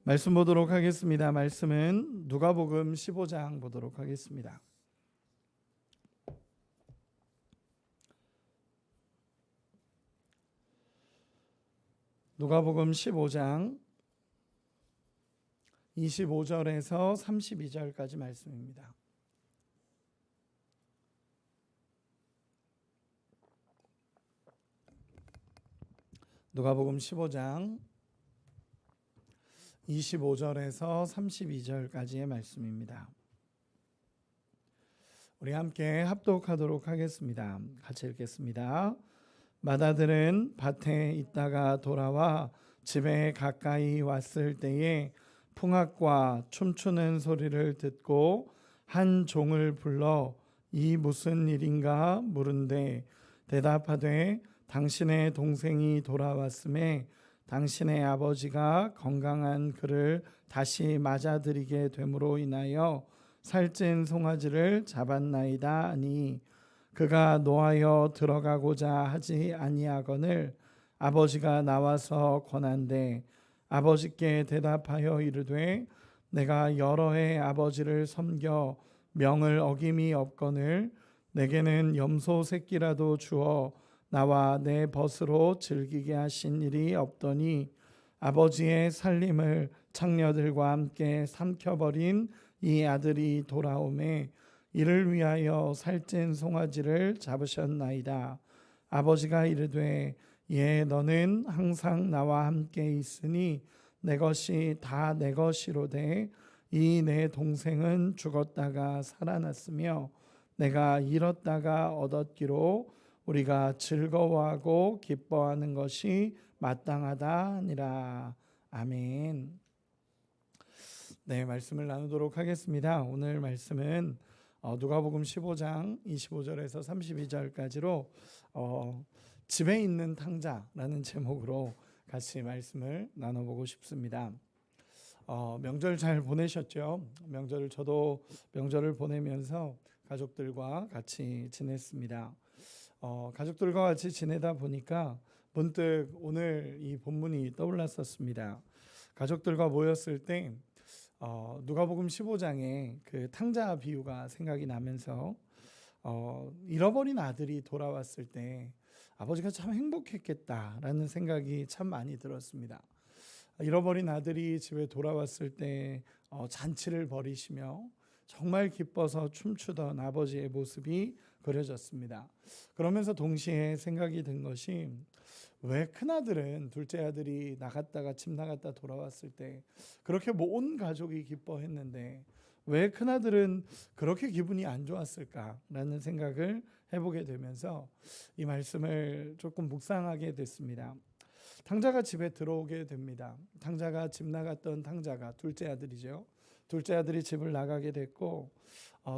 말씀 보도록 하겠습니다. 말씀은 누가복음 15장 보도록 하겠습니다. 누가복음 15장 25절에서 32절까지 말씀입니다. 누가복음 15장 25절에서 32절까지의 말씀입니다. 우리 함께 합독하도록 하겠습니다. 같이 읽겠습니다. 맏아들은 밭에 있다가 돌아와 집에 가까이 왔을 때에 풍악과 춤추는 소리를 듣고 한 종을 불러 이 무슨 일인가 물은데 대답하되 당신의 동생이 돌아왔음에 당신의 아버지가 건강한 그를 다시 맞아들이게 됨으로 인하여 살찐 송아지를 잡았나이다 하니 그가 노하여 들어가고자 하지 아니하거늘 아버지가 나와서 권한대 아버지께 대답하여 이르되 내가 여러 해 아버지를 섬겨 명을 어김이 없거늘 내게는 염소 새끼라도 주어 나와 내 벗으로 즐기게 하신 일이 없더니 아버지의 살림을 창녀들과 함께 삼켜버린 이 아들이 돌아오매 이를 위하여 살찐 송아지를 잡으셨나이다. 아버지가 이르되 예 너는 항상 나와 함께 있으니 내 것이 다 내 것이로되 이 내 동생은 죽었다가 살아났으며 내가 잃었다가 얻었기로 우리가 즐거워하고 기뻐하는 것이 마땅하다 하니라. 아멘. 네, 말씀을 나누도록 하겠습니다. 오늘 말씀은 누가복음 15장 25절에서 32절까지로 집에 있는 탕자라는 제목으로 같이 말씀을 나눠보고 싶습니다. 명절 잘 보내셨죠? 저도 명절을 보내면서 가족들과 같이 지냈습니다. 가족들과 같이 지내다 보니까 문득 오늘 이 본문이 떠올랐었습니다. 가족들과 모였을 때 누가복음 15장의 그 탕자 비유가 생각이 나면서 잃어버린 아들이 돌아왔을 때 아버지가 참 행복했겠다라는 생각이 참 많이 들었습니다. 잃어버린 아들이 집에 돌아왔을 때 잔치를 벌이시며 정말 기뻐서 춤추던 아버지의 모습이 그려졌습니다. 그러면서 동시에 생각이 든 것이 왜 큰아들은 둘째 아들이 나갔다가 집 나갔다 돌아왔을 때 그렇게 온 가족이 기뻐했는데 왜 큰아들은 그렇게 기분이 안 좋았을까라는 생각을 해보게 되면서 이 말씀을 조금 묵상하게 됐습니다. 탕자가 집에 들어오게 됩니다. 탕자가 집 나갔던 탕자가 둘째 아들이죠. 둘째 아들이 집을 나가게 됐고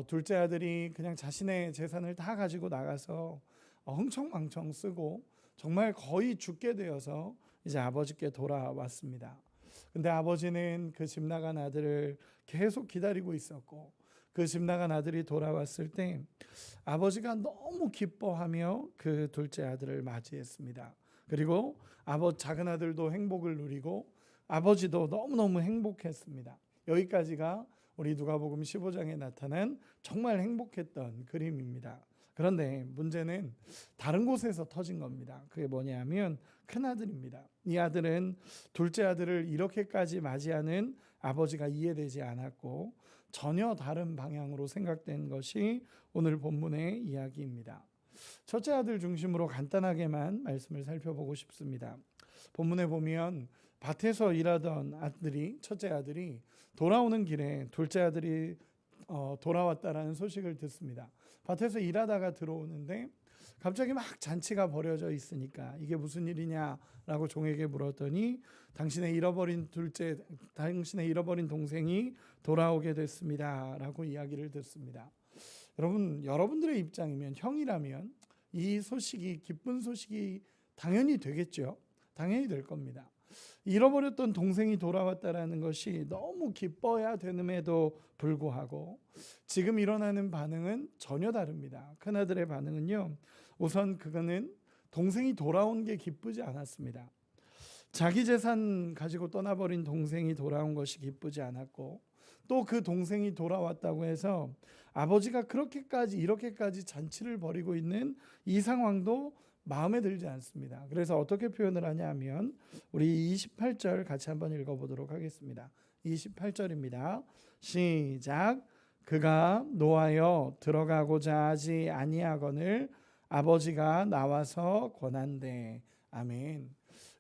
둘째 아들이 그냥 자신의 재산을 다 가지고 나가서 흥청망청 쓰고 정말 거의 죽게 되어서 이제 아버지께 돌아왔습니다. 근데 아버지는 그 집 나간 아들을 계속 기다리고 있었고 그 집 나간 아들이 돌아왔을 때 아버지가 너무 기뻐하며 그 둘째 아들을 맞이했습니다. 그리고 작은 아들도 행복을 누리고 아버지도 너무너무 행복했습니다. 여기까지가 우리 누가복음 15장에 나타난 정말 행복했던 그림입니다. 그런데 문제는 다른 곳에서 터진 겁니다. 그게 뭐냐면 큰아들입니다. 이 아들은 둘째 아들을 이렇게까지 맞이하는 아버지가 이해되지 않았고 전혀 다른 방향으로 생각된 것이 오늘 본문의 이야기입니다. 첫째 아들 중심으로 간단하게만 말씀을 살펴보고 싶습니다. 본문에 보면 밭에서 일하던 첫째 아들이 돌아오는 길에 둘째 아들이 돌아왔다라는 소식을 듣습니다. 밭에서 일하다가 들어오는데 갑자기 막 잔치가 벌어져 있으니까 이게 무슨 일이냐라고 종에게 물었더니 당신의 잃어버린 동생이 돌아오게 됐습니다라고 이야기를 듣습니다. 여러분들의 입장이면 형이라면 이 소식이 기쁜 소식이 당연히 되겠죠. 당연히 될 겁니다. 잃어버렸던 동생이 돌아왔다라는 것이 너무 기뻐야 되는데도 불구하고 지금 일어나는 반응은 전혀 다릅니다. 큰아들의 반응은요. 우선 그거는 동생이 돌아온 게 기쁘지 않았습니다. 자기 재산 가지고 떠나버린 동생이 돌아온 것이 기쁘지 않았고, 또 그 동생이 돌아왔다고 해서 아버지가 그렇게까지 이렇게까지 잔치를 벌이고 있는 이 상황도 마음에 들지 않습니다. 그래서 어떻게 표현을 하냐 하면 우리 28절 같이 한번 읽어보도록 하겠습니다. 28절입니다. 시작. 그가 노하여 들어가고자 하지 아니하거늘 아버지가 나와서 권한대. 아멘.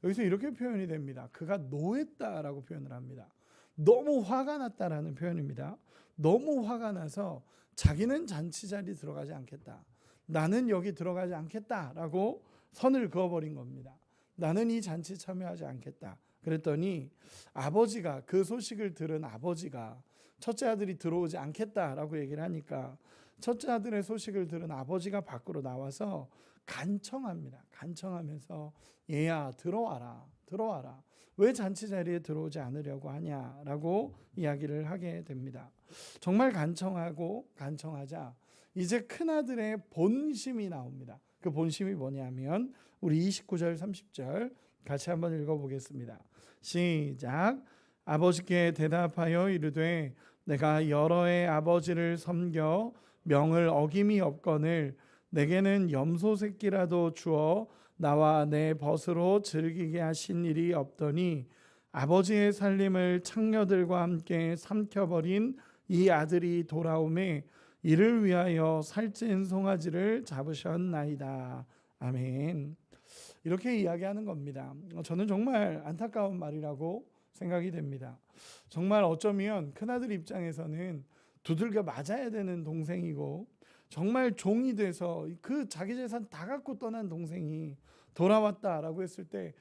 여기서 이렇게 표현이 됩니다. 그가 노했다라고 표현을 합니다. 너무 화가 났다라는 표현입니다. 너무 화가 나서 자기는 잔치 자리 들어가지 않겠다. 나는 여기 들어가지 않겠다라고 선을 그어버린 겁니다. 나는 이 잔치 참여하지 않겠다. 그랬더니 아버지가, 그 소식을 들은 아버지가 첫째 아들이 들어오지 않겠다라고 얘기를 하니까 첫째 아들의 소식을 들은 아버지가 밖으로 나와서 간청합니다. 간청하면서 얘야 들어와라. 들어와라. 왜 잔치 자리에 들어오지 않으려고 하냐라고 이야기를 하게 됩니다. 정말 간청하고 간청하자 이제 큰아들의 본심이 나옵니다. 그 본심이 뭐냐면 우리 29절 30절 같이 한번 읽어보겠습니다. 시작. 아버지께 대답하여 이르되 내가 여러 해 아버지를 섬겨 명을 어김이 없거늘 내게는 염소 새끼라도 주어 나와 내 벗으로 즐기게 하신 일이 없더니 아버지의 살림을 창녀들과 함께 삼켜버린 이 아들이 돌아오매 이를 위하여 살찐 송아지를 잡으셨나이다. 아멘. 이렇게 이야기하는 겁니다. 저는 정말 안타까운 말이라고 생각이 됩니다. 정말 어쩌면 큰아들 입장에서는 두들겨 맞아야 되는 동생이고 정말 종이 돼서 그 자기 재산 다 갖고 떠난 동생이 돌아왔다라고 했을 때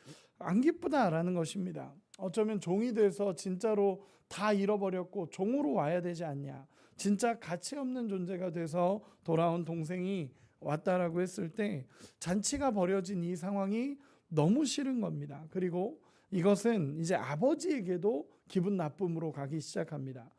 안 기쁘다라는 것입니다. 어쩌면 종이 돼서 진짜로 다 잃어버렸고 종으로 와야 되지 않냐. 진짜 가치 없는 존재가 돼서 돌아온 동생이 왔다라고 했을 때 잔치가 벌어진 이 상황이 너무 싫은 겁니다. 그리고 이것은 이제 아버지에게도 기분 나쁨으로 가기 시작합니다.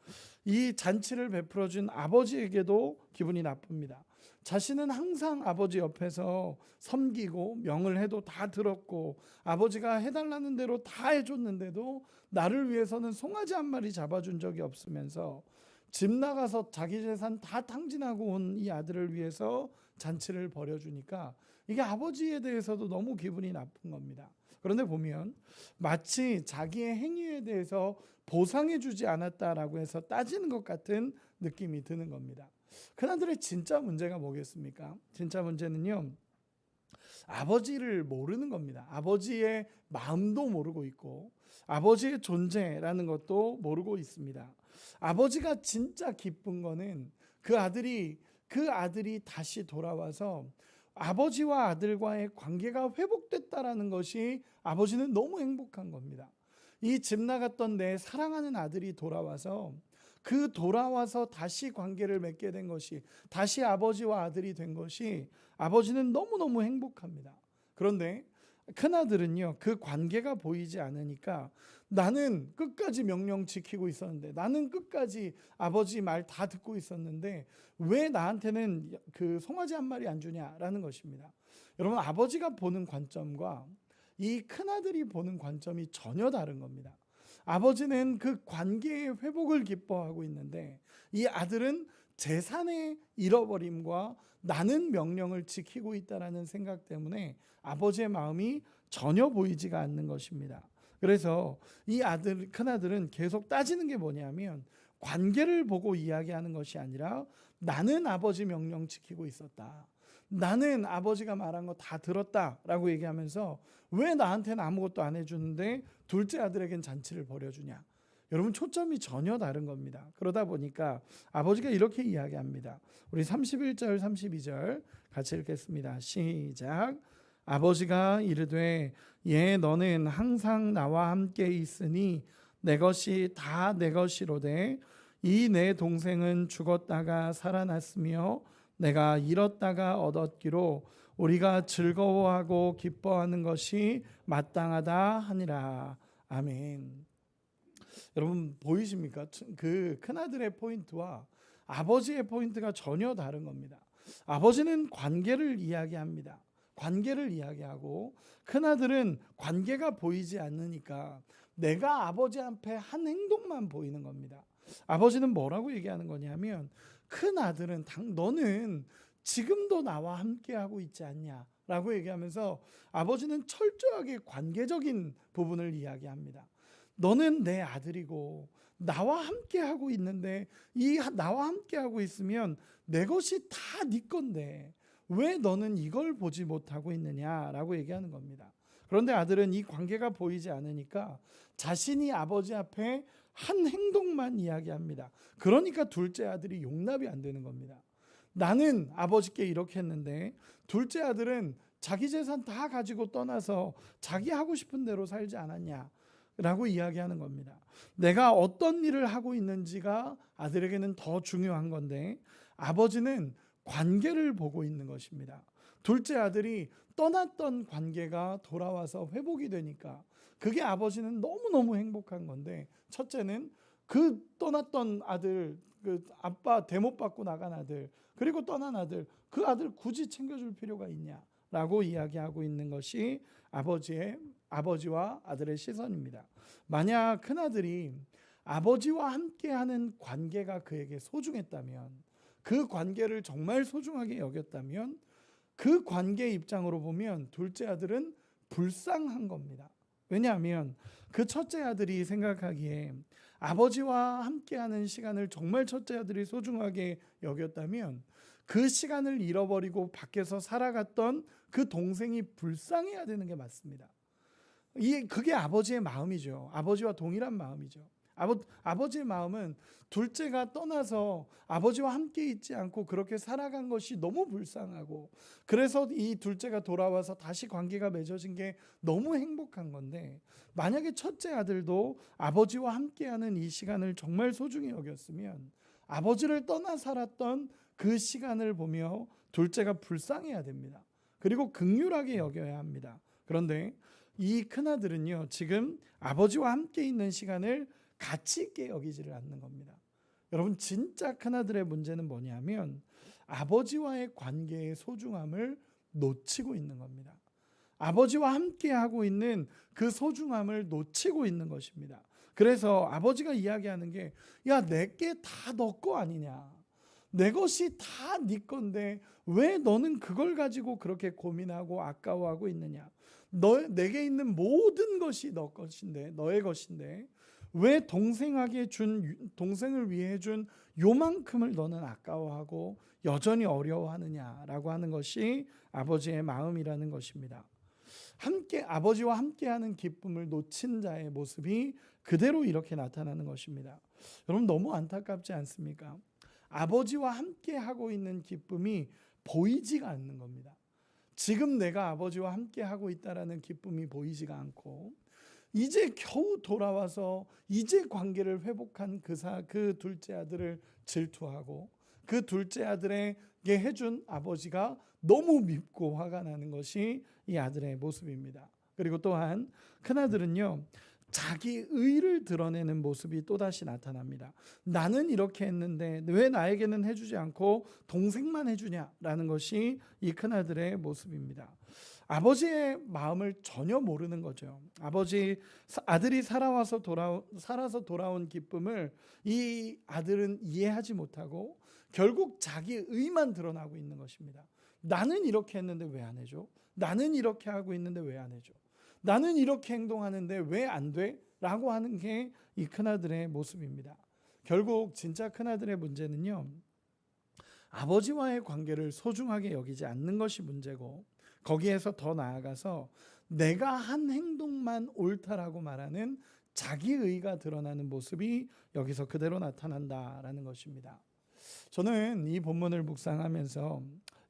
이 잔치를 베풀어준 아버지에게도 기분이 나쁩니다. 자신은 항상 아버지 옆에서 섬기고 명을 해도 다 들었고 아버지가 해달라는 대로 다 해줬는데도 나를 위해서는 송아지 한 마리 잡아준 적이 없으면서 집 나가서 자기 재산 다 탕진하고 온 이 아들을 위해서 잔치를 벌여주니까 이게 아버지에 대해서도 너무 기분이 나쁜 겁니다. 그런데 보면 마치 자기의 행위에 대해서 보상해주지 않았다라고 해서 따지는 것 같은 느낌이 드는 겁니다. 그나들의 진짜 문제가 뭐겠습니까? 진짜 문제는요, 아버지를 모르는 겁니다. 아버지의 마음도 모르고 있고 아버지의 존재라는 것도 모르고 있습니다. 아버지가 진짜 기쁜 거는 그 아들이 다시 돌아와서 아버지와 아들과의 관계가 회복됐다라는 것이 아버지는 너무 행복한 겁니다. 이 집 나갔던 내 사랑하는 아들이 돌아와서 돌아와서 다시 관계를 맺게 된 것이, 다시 아버지와 아들이 된 것이 아버지는 너무너무 행복합니다. 그런데 큰아들은요, 그 관계가 보이지 않으니까 나는 끝까지 명령 지키고 있었는데, 나는 끝까지 아버지 말 다 듣고 있었는데 왜 나한테는 그 송아지 한 마리 안 주냐라는 것입니다. 여러분, 아버지가 보는 관점과 이 큰아들이 보는 관점이 전혀 다른 겁니다. 아버지는 그 관계의 회복을 기뻐하고 있는데 이 아들은 재산의 잃어버림과 나는 명령을 지키고 있다라는 생각 때문에 아버지의 마음이 전혀 보이지가 않는 것입니다. 그래서 이 큰아들은 계속 따지는 게 뭐냐면 관계를 보고 이야기하는 것이 아니라 나는 아버지 명령 지키고 있었다. 나는 아버지가 말한 거 다 들었다라고 얘기하면서 왜 나한테는 아무것도 안 해주는데 둘째 아들에겐 잔치를 벌여주냐. 여러분, 초점이 전혀 다른 겁니다. 그러다 보니까 아버지가 이렇게 이야기합니다. 우리 31절 32절 같이 읽겠습니다. 시작. 아버지가 이르되 예 너는 항상 나와 함께 있으니 내 것이 다 내 것이로되 이 내 동생은 죽었다가 살아났으며 내가 잃었다가 얻었기로 우리가 즐거워하고 기뻐하는 것이 마땅하다 하니라. 아멘. 여러분, 보이십니까? 그 큰아들의 포인트와 아버지의 포인트가 전혀 다른 겁니다. 아버지는 관계를 이야기합니다. 관계를 이야기하고, 큰아들은 관계가 보이지 않으니까 내가 아버지 앞에 한 행동만 보이는 겁니다. 아버지는 뭐라고 얘기하는 거냐면, 큰아들은 너는 지금도 나와 함께하고 있지 않냐 라고 얘기하면서 아버지는 철저하게 관계적인 부분을 이야기합니다. 너는 내 아들이고 나와 함께하고 있는데, 나와 함께하고 있으면 내 것이 다 네 건데 왜 너는 이걸 보지 못하고 있느냐라고 얘기하는 겁니다. 그런데 아들은 이 관계가 보이지 않으니까 자신이 아버지 앞에 한 행동만 이야기합니다. 그러니까 둘째 아들이 용납이 안 되는 겁니다. 나는 아버지께 이렇게 했는데 둘째 아들은 자기 재산 다 가지고 떠나서 자기 하고 싶은 대로 살지 않았냐 라고 이야기하는 겁니다. 내가 어떤 일을 하고 있는지가 아들에게는 더 중요한 건데, 아버지는 관계를 보고 있는 것입니다. 둘째 아들이 떠났던 관계가 돌아와서 회복이 되니까 그게 아버지는 너무너무 행복한 건데, 첫째는 그 떠났던 아들, 그 아빠 대못 받고 나간 아들, 그리고 떠난 아들, 그 아들 굳이 챙겨줄 필요가 있냐라고 이야기하고 있는 것이 아버지와 아들의 시선입니다. 만약 큰아들이 아버지와 함께하는 관계가 그에게 소중했다면, 그 관계를 정말 소중하게 여겼다면, 그 관계의 입장으로 보면 둘째 아들은 불쌍한 겁니다. 왜냐하면 그 첫째 아들이 생각하기에 아버지와 함께하는 시간을 정말 첫째 아들이 소중하게 여겼다면, 그 시간을 잃어버리고 밖에서 살아갔던 그 동생이 불쌍해야 되는 게 맞습니다. 그게 아버지의 마음이죠. 아버지와 동일한 마음이죠. 아버지의 마음은 둘째가 떠나서 아버지와 함께 있지 않고 그렇게 살아간 것이 너무 불쌍하고, 그래서 이 둘째가 돌아와서 다시 관계가 맺어진 게 너무 행복한 건데, 만약에 첫째 아들도 아버지와 함께하는 이 시간을 정말 소중히 여겼으면 아버지를 떠나 살았던 그 시간을 보며 둘째가 불쌍해야 됩니다. 그리고 긍휼하게 여겨야 합니다. 그런데 이 큰아들은요, 지금 아버지와 함께 있는 시간을 가치 있게 여기지를 않는 겁니다. 여러분, 진짜 큰아들의 문제는 뭐냐면 아버지와의 관계의 소중함을 놓치고 있는 겁니다. 아버지와 함께하고 있는 그 소중함을 놓치고 있는 것입니다. 그래서 아버지가 이야기하는 게, 야, 내게 다 너 거 아니냐, 내 것이 다 네 건데 왜 너는 그걸 가지고 그렇게 고민하고 아까워하고 있느냐, 내게 있는 모든 것이 너 것인데, 너의 것인데 왜 동생을 위해 준 요만큼을 너는 아까워하고 여전히 어려워하느냐라고 하는 것이 아버지의 마음이라는 것입니다. 아버지와 함께하는 기쁨을 놓친 자의 모습이 그대로 이렇게 나타나는 것입니다. 여러분, 너무 안타깝지 않습니까? 아버지와 함께하고 있는 기쁨이 보이지가 않는 겁니다. 지금 내가 아버지와 함께하고 있다라는 기쁨이 보이지가 않고, 이제 겨우 돌아와서 이제 관계를 회복한 그 둘째 아들을 질투하고, 그 둘째 아들에게 해준 아버지가 너무 밉고 화가 나는 것이 이 아들의 모습입니다. 그리고 또한 큰아들은요, 자기 의를 드러내는 모습이 또다시 나타납니다. 나는 이렇게 했는데 왜 나에게는 해주지 않고 동생만 해주냐라는 것이 이 큰아들의 모습입니다. 아버지의 마음을 전혀 모르는 거죠. 아들이 살아서 돌아온 기쁨을 이 아들은 이해하지 못하고 결국 자기 의만 드러나고 있는 것입니다. 나는 이렇게 했는데 왜 안 해줘? 나는 이렇게 하고 있는데 왜 안 해줘? 나는 이렇게 행동하는데 왜 안 돼? 라고 하는 게 이 큰아들의 모습입니다. 결국 진짜 큰아들의 문제는요, 아버지와의 관계를 소중하게 여기지 않는 것이 문제고, 거기에서 더 나아가서 내가 한 행동만 옳다라고 말하는 자기의가 드러나는 모습이 여기서 그대로 나타난다라는 것입니다. 저는 이 본문을 묵상하면서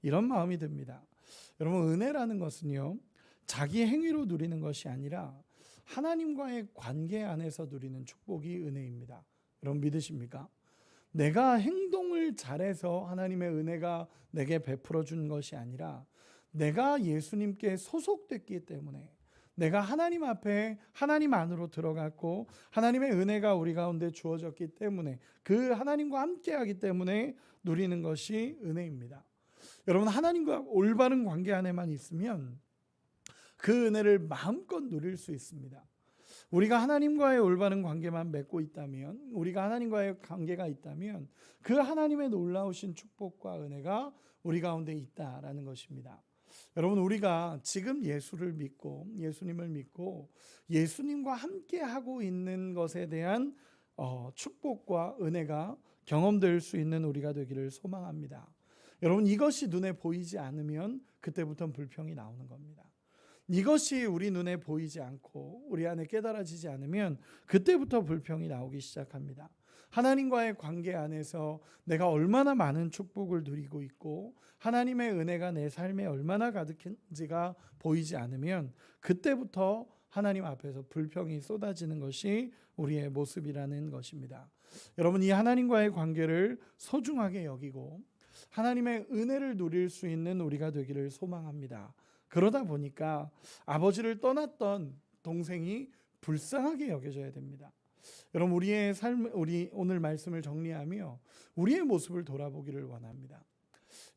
이런 마음이 듭니다. 여러분, 은혜라는 것은요, 자기 행위로 누리는 것이 아니라 하나님과의 관계 안에서 누리는 축복이 은혜입니다. 여러분, 믿으십니까? 내가 행동을 잘해서 하나님의 은혜가 내게 베풀어 준 것이 아니라 내가 예수님께 소속됐기 때문에, 내가 하나님 앞에 하나님 안으로 들어갔고 하나님의 은혜가 우리 가운데 주어졌기 때문에, 그 하나님과 함께하기 때문에 누리는 것이 은혜입니다. 여러분, 하나님과 올바른 관계 안에만 있으면 그 은혜를 마음껏 누릴 수 있습니다. 우리가 하나님과의 올바른 관계만 맺고 있다면, 우리가 하나님과의 관계가 있다면 그 하나님의 놀라우신 축복과 은혜가 우리 가운데 있다라는 것입니다. 여러분, 우리가 지금 예수를 믿고 예수님을 믿고 예수님과 함께 하고 있는 것에 대한 축복과 은혜가 경험될 수 있는 우리가 되기를 소망합니다. 여러분, 이것이 눈에 보이지 않으면 그때부터 불평이 나오는 겁니다. 이것이 우리 눈에 보이지 않고 우리 안에 깨달아지지 않으면 그때부터 불평이 나오기 시작합니다. 하나님과의 관계 안에서 내가 얼마나 많은 축복을 누리고 있고 하나님의 은혜가 내 삶에 얼마나 가득한지가 보이지 않으면 그때부터 하나님 앞에서 불평이 쏟아지는 것이 우리의 모습이라는 것입니다. 여러분, 이 하나님과의 관계를 소중하게 여기고 하나님의 은혜를 누릴 수 있는 우리가 되기를 소망합니다. 그러다 보니까 아버지를 떠났던 동생이 불쌍하게 여겨져야 됩니다. 여러분, 우리의 우리 오늘 말씀을 정리하며 우리의 모습을 돌아보기를 원합니다.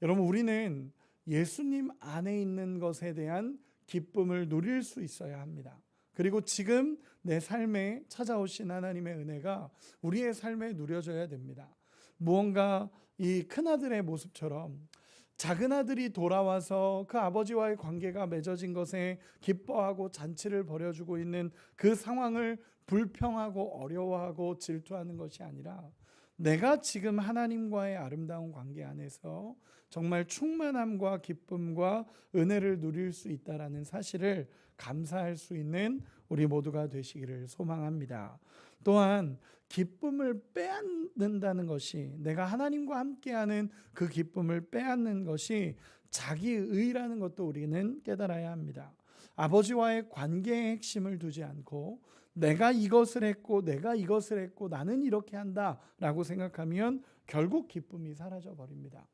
여러분, 우리는 예수님 안에 있는 것에 대한 기쁨을 누릴 수 있어야 합니다. 그리고 지금 내 삶에 찾아오신 하나님의 은혜가 우리의 삶에 누려져야 됩니다. 무언가 이 큰아들의 모습처럼 작은 아들이 돌아와서 그 아버지와의 관계가 맺어진 것에 기뻐하고 잔치를 벌여주고 있는 그 상황을 불평하고 어려워하고 질투하는 것이 아니라 내가 지금 하나님과의 아름다운 관계 안에서 정말 충만함과 기쁨과 은혜를 누릴 수 있다라는 사실을 감사할 수 있는 우리 모두가 되시기를 소망합니다. 또한 기쁨을 빼앗는다는 것이, 내가 하나님과 함께하는 그 기쁨을 빼앗는 것이 자기의라는 것도 우리는 깨달아야 합니다. 아버지와의 관계의 핵심을 두지 않고 내가 이것을 했고 내가 이것을 했고 나는 이렇게 한다라고 생각하면 결국 기쁨이 사라져 버립니다.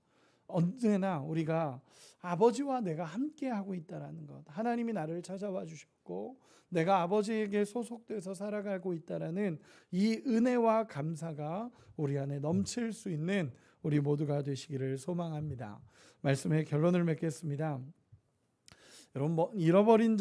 언제나 우리가 아버지와 내가 함께하고 있다는 것, 하나님이 나를 찾아와 주셨고 내가 아버지에게 소속돼서 살아가고 있다는 이 은혜와 감사가 우리 안에 넘칠 수 있는 우리 모두가 되시기를 소망합니다. 말씀의 결론을 맺겠습니다. 여러분, 잃어버린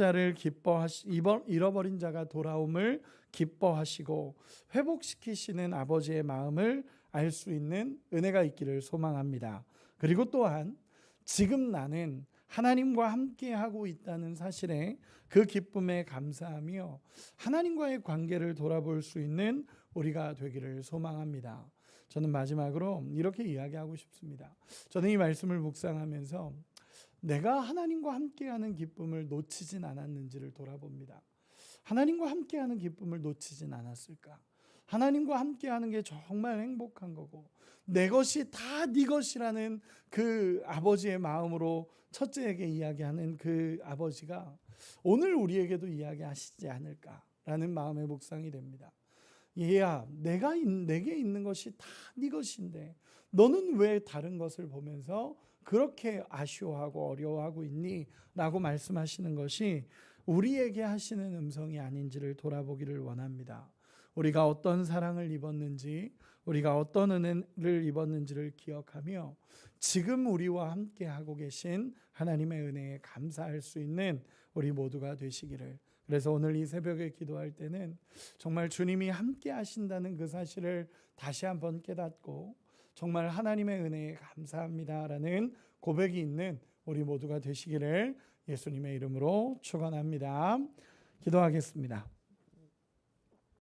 자가 돌아옴을 기뻐하시고 회복시키시는 아버지의 마음을 알 수 있는 은혜가 있기를 소망합니다. 그리고 또한 지금 나는 하나님과 함께하고 있다는 사실에 그 기쁨에 감사하며 하나님과의 관계를 돌아볼 수 있는 우리가 되기를 소망합니다. 저는 마지막으로 이렇게 이야기하고 싶습니다. 저는 이 말씀을 묵상하면서 내가 하나님과 함께하는 기쁨을 놓치진 않았는지를 돌아봅니다. 하나님과 함께하는 기쁨을 놓치진 않았을까? 하나님과 함께하는 게 정말 행복한 거고 내 것이 다 네 것이라는 그 아버지의 마음으로 첫째에게 이야기하는 그 아버지가 오늘 우리에게도 이야기하시지 않을까라는 마음의 묵상이 됩니다. 얘야, 내게 있는 것이 다 네 것인데 너는 왜 다른 것을 보면서 그렇게 아쉬워하고 어려워하고 있니? 라고 말씀하시는 것이 우리에게 하시는 음성이 아닌지를 돌아보기를 원합니다. 우리가 어떤 사랑을 입었는지, 우리가 어떤 은혜를 입었는지를 기억하며 지금 우리와 함께 하고 계신 하나님의 은혜에 감사할 수 있는 우리 모두가 되시기를. 그래서 오늘 이 새벽에 기도할 때는 정말 주님이 함께 하신다는 그 사실을 다시 한번 깨닫고 정말 하나님의 은혜에 감사합니다라는 고백이 있는 우리 모두가 되시기를 예수님의 이름으로 축원합니다. 기도하겠습니다.